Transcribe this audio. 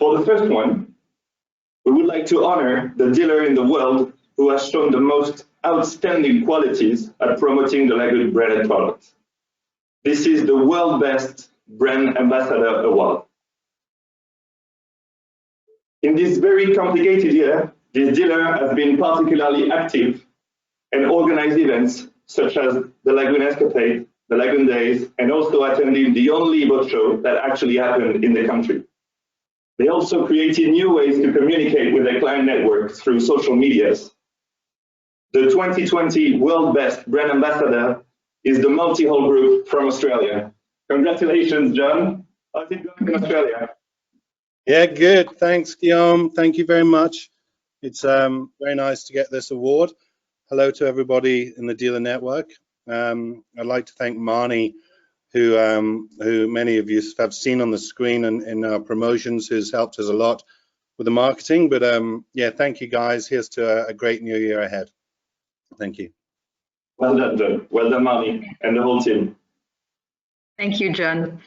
For the first one, we would like to honor the dealer in the world who has shown the most outstanding qualities at promoting the Lagoon branded products. This is the World Best Brand Ambassador Award. In this very complicated year, this dealer has been particularly active and organized events such as the Lagoon Escapade, the Lagoon Days, and also attending the only boat show that actually happened in the country. They also created new ways to communicate with their client network through social medias. The 2020 World Best Brand Ambassador is the Multi-Hull Group from Australia. Congratulations, John. How's it going in Australia? Yeah, good. Thanks, Guillaume. Thank you very much. It's very nice to get this award. Hello to everybody in the dealer network. I'd like to thank Marnie, who many of you have seen on the screen and in our promotions, who's helped us a lot with the marketing. But yeah, thank you guys. Here's to a great new year ahead. Thank you. Well done, John. Well done, Marnie, and the whole team. Thank you, John.